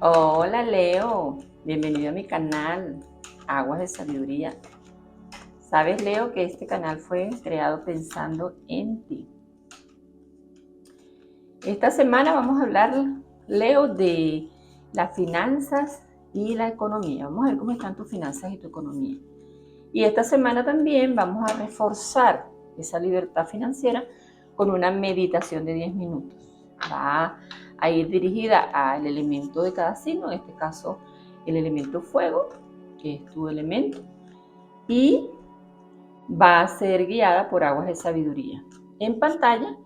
Hola Leo, bienvenido a mi canal Aguas de Sabiduría. Sabes Leo que este canal fue creado pensando en ti. Esta semana vamos a hablar, Leo, de las finanzas y la economía. Vamos a ver cómo están tus finanzas y tu economía. Y esta semana también vamos a reforzar esa libertad financiera con una meditación de 10 minutos. Va a ir dirigida al elemento de cada signo, en este caso el elemento fuego, que es tu elemento, y va a ser guiada por aguas de sabiduría. En pantalla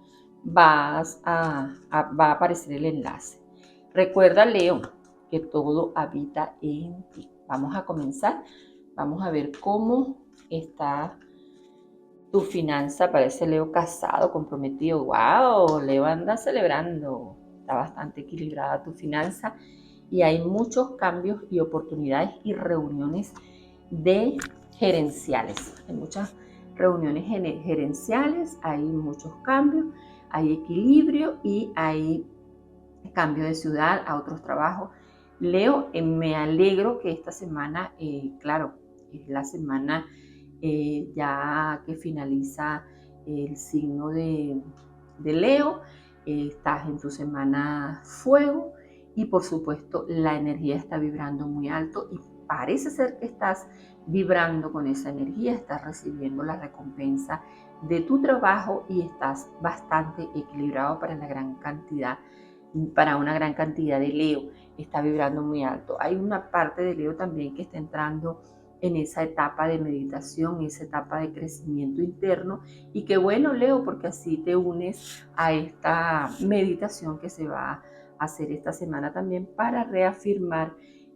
va a aparecer el enlace. Recuerda, Leo, que todo habita en ti. Vamos a comenzar. Vamos a ver cómo está tu finanza. Parece Leo casado, comprometido. ¡Wow! Leo anda celebrando. Está bastante equilibrada tu finanza y hay muchos cambios y oportunidades y reuniones de gerenciales. Hay muchas reuniones gerenciales, hay muchos cambios, hay equilibrio y hay cambio de ciudad a otros trabajos. Leo, me alegro que esta semana, claro, es la semana ya que finaliza el signo de Leo, estás en tu semana fuego y por supuesto la energía está vibrando muy alto y parece ser que estás vibrando con esa energía, estás recibiendo la recompensa de tu trabajo y estás bastante equilibrado para una gran cantidad de Leo, está vibrando muy alto. Hay una parte de Leo también que está entrando en esa etapa de meditación, esa etapa de crecimiento interno, y qué bueno, Leo, porque así te unes a esta meditación que se va a hacer esta semana también para reafirmar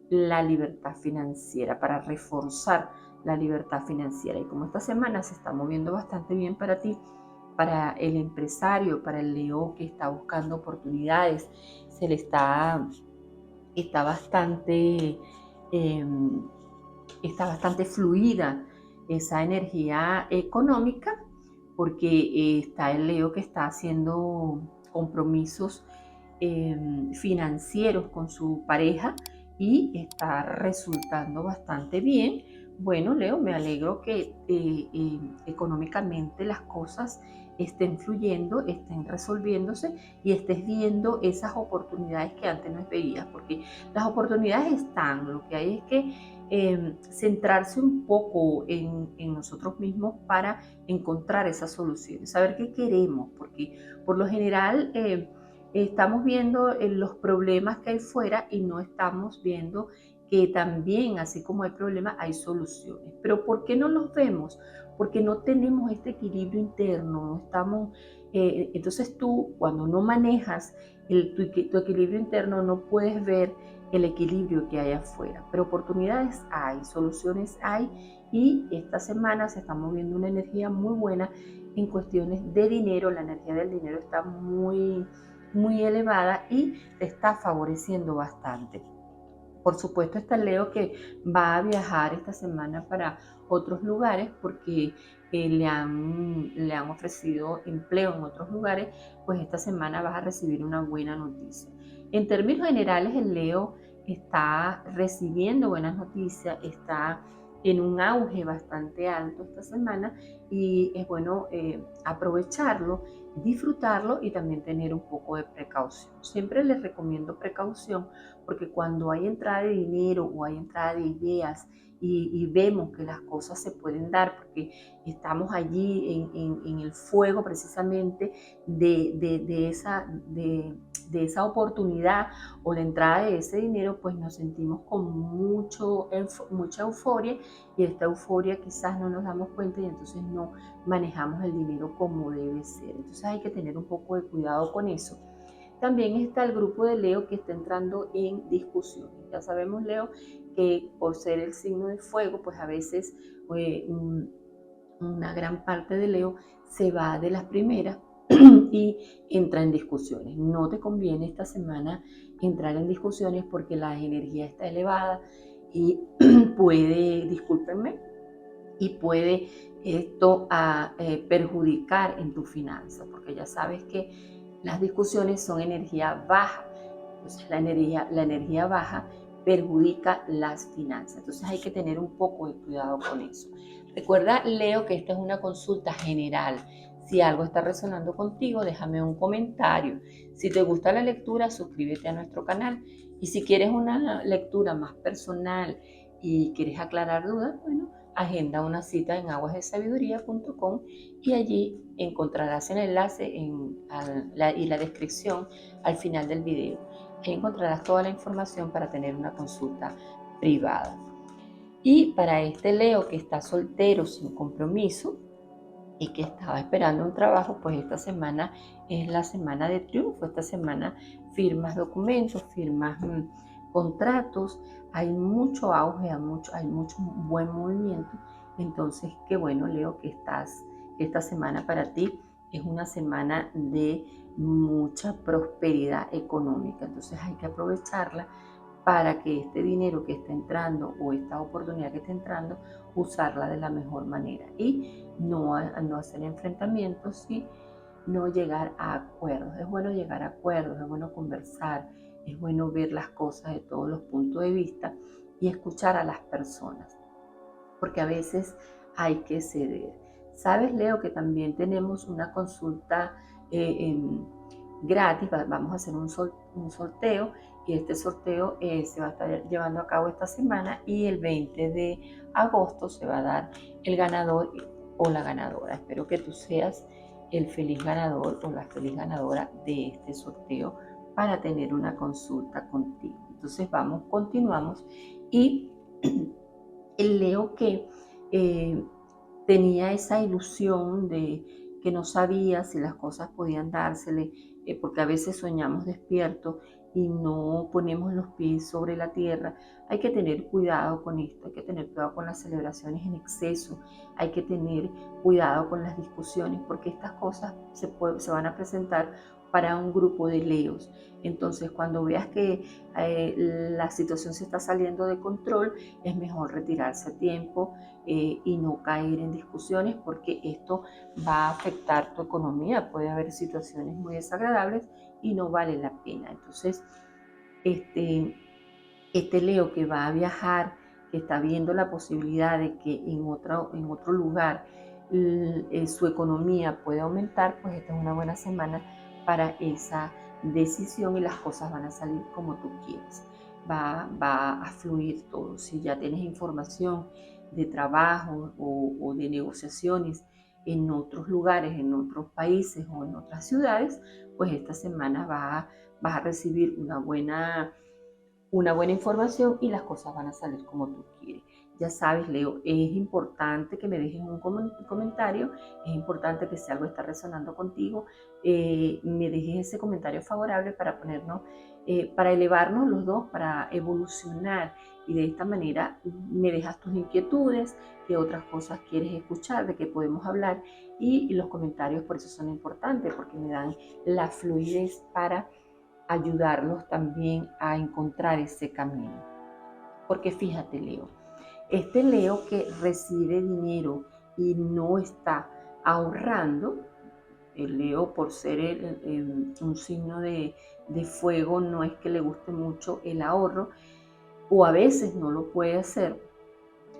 la libertad financiera, para reforzar la libertad financiera. Y como esta semana se está moviendo bastante bien para ti, para el empresario, para el Leo que está buscando oportunidades, se le está bastante eh, está bastante fluida esa energía económica, porque está el Leo que está haciendo compromisos financieros con su pareja y está resultando bastante bien. Bueno, Leo, me alegro que económicamente las cosas estén fluyendo, estén resolviéndose y estés viendo esas oportunidades que antes no veías, porque las oportunidades están, lo que hay es que centrarse un poco en nosotros mismos para encontrar esas soluciones, saber qué queremos, porque por lo general estamos viendo los problemas que hay fuera y no estamos viendo que también, así como hay problemas, hay soluciones. Pero ¿por qué no los vemos? Porque no tenemos este equilibrio interno, no estamos... entonces tú, cuando no manejas tu equilibrio interno, no puedes ver el equilibrio que hay afuera. Pero oportunidades hay, soluciones hay, y esta semana se está moviendo una energía muy buena en cuestiones de dinero. La energía del dinero está muy elevada y te está favoreciendo bastante. Por supuesto está Leo que va a viajar esta semana para otros lugares porque le han ofrecido empleo en otros lugares, pues esta semana vas a recibir una buena noticia. En términos generales, el Leo está recibiendo buenas noticias, está en un auge bastante alto esta semana y es bueno aprovecharlo, disfrutarlo y también tener un poco de precaución. Siempre les recomiendo precaución porque cuando hay entrada de dinero o hay entrada de ideas y vemos que las cosas se pueden dar porque estamos allí en el fuego precisamente de esa oportunidad o la entrada de ese dinero, pues nos sentimos con mucha euforia, y esta euforia quizás no nos damos cuenta y entonces no manejamos el dinero como debe ser. Entonces hay que tener un poco de cuidado con eso. También está el grupo de Leo que está entrando en discusiones. Ya sabemos, Leo, que por ser el signo de fuego, pues a veces una gran parte de Leo se va de las primeras y entra en discusiones. No te conviene esta semana entrar en discusiones porque la energía está elevada y discúlpenme, y puede esto perjudicar en tu finanza, porque ya sabes que las discusiones son energía baja Entonces la energía baja perjudica las finanzas. Entonces hay que tener un poco de cuidado con eso. Recuerda, Leo, que esta es una consulta general. Si algo está resonando contigo, déjame un comentario. Si te gusta la lectura, suscríbete a nuestro canal. Y si quieres una lectura más personal y quieres aclarar dudas, bueno, agenda una cita en aguasdesabiduría.com y allí encontrarás el enlace y la descripción al final del video. Ahí encontrarás toda la información para tener una consulta privada. Y para este Leo que está soltero sin compromiso y que estaba esperando un trabajo, pues esta semana es la semana de triunfo. Esta semana firmas documentos, firmas contratos, hay mucho auge, hay mucho buen movimiento. Entonces, qué bueno, Leo, que esta semana para ti es una semana de mucha prosperidad económica. Entonces hay que aprovecharla para que este dinero que está entrando o esta oportunidad que está entrando, usarla de la mejor manera y no hacer enfrentamientos y no llegar a acuerdos. Es bueno llegar a acuerdos, es bueno conversar, es bueno ver las cosas de todos los puntos de vista y escuchar a las personas, porque a veces hay que ceder. ¿Sabes, Leo, que también tenemos una consulta gratis? Vamos a hacer un sorteo y este sorteo se va a estar llevando a cabo esta semana y el 20 de agosto se va a dar el ganador o la ganadora. Espero que tú seas el feliz ganador o la feliz ganadora de este sorteo para tener una consulta contigo. Entonces continuamos y el Leo que tenía esa ilusión de que no sabía si las cosas podían dársele, porque a veces soñamos despiertos y no ponemos los pies sobre la tierra. Hay que tener cuidado con esto, hay que tener cuidado con las celebraciones en exceso, hay que tener cuidado con las discusiones, porque estas cosas se van a presentar para un grupo de leos. Entonces, cuando veas que la situación se está saliendo de control, es mejor retirarse a tiempo y no caer en discusiones, porque esto va a afectar tu economía. Puede haber situaciones muy desagradables y no vale la pena. Entonces, este Leo que va a viajar, que está viendo la posibilidad de que en otro lugar su economía puede aumentar, pues esta es una buena semana para esa decisión y las cosas van a salir como tú quieres. Va a fluir todo. Si ya tienes información de trabajo o de negociaciones en otros lugares, en otros países o en otras ciudades, pues esta semana vas a recibir una buena información y las cosas van a salir como tú quieres. Ya sabes, Leo, es importante que me dejes un comentario, es importante que si algo está resonando contigo, me dejes ese comentario favorable para ponernos, para elevarnos los dos, para evolucionar, y de esta manera me dejas tus inquietudes, qué otras cosas quieres escuchar, de qué podemos hablar, y los comentarios por eso son importantes, porque me dan la fluidez para ayudarlos también a encontrar ese camino. Porque fíjate, Leo, este Leo que recibe dinero y no está ahorrando, el Leo, por ser un signo de fuego, no es que le guste mucho el ahorro, o a veces no lo puede hacer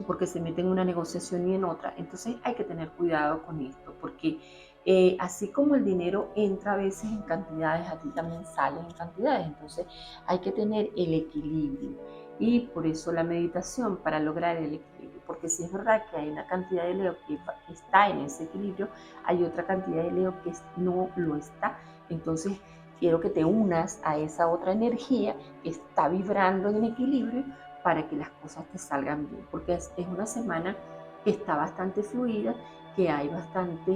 porque se mete en una negociación y en otra. Entonces hay que tener cuidado con esto, porque así como el dinero entra a veces en cantidades, a ti también sale en cantidades. Entonces hay que tener el equilibrio, y por eso la meditación, para lograr el equilibrio. Porque si es verdad que hay una cantidad de Leo que está en ese equilibrio, hay otra cantidad de Leo que no lo está. Entonces quiero que te unas a esa otra energía que está vibrando en equilibrio para que las cosas te salgan bien, porque es una semana que está bastante fluida, que hay bastante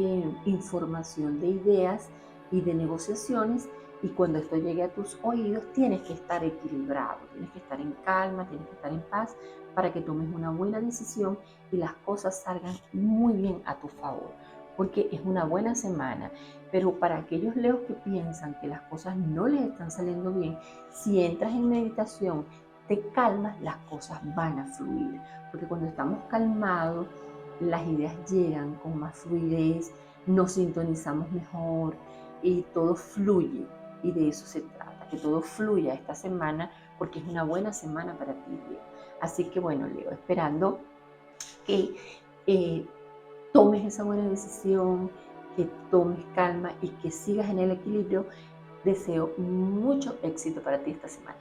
información de ideas y de negociaciones, y cuando esto llegue a tus oídos tienes que estar equilibrado, tienes que estar en calma, tienes que estar en paz para que tomes una buena decisión y las cosas salgan muy bien a tu favor, porque es una buena semana. Pero para aquellos leos que piensan que las cosas no les están saliendo bien, si entras en meditación, te calmas, las cosas van a fluir, porque cuando estamos calmados, las ideas llegan con más fluidez, nos sintonizamos mejor y todo fluye, y de eso se trata. a que todo fluya esta semana, porque es una buena semana para ti, Leo. Así que bueno, Leo, esperando que tomes esa buena decisión, que tomes calma y que sigas en el equilibrio. Deseo mucho éxito para ti esta semana.